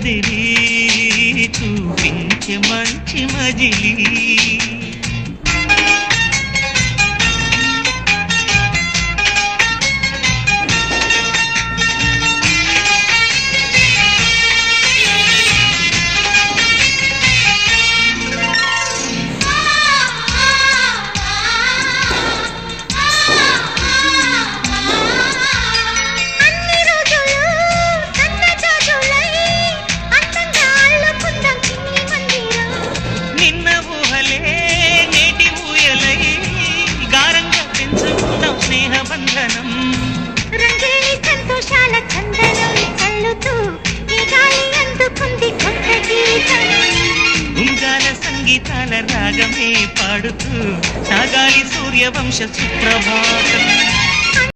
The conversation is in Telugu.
కదిలి చూపించే మంచి మజిలీ స్నేహబంధనం రంగేలి సంతోషాల చందనం చల్లుతూ ఈ గాలి అందుకుంది కొత్త గీతం ఉంగాల సంగీతాల రాగమే పాడుతూ సాగాలి సూర్యవంశ సుప్రభాతం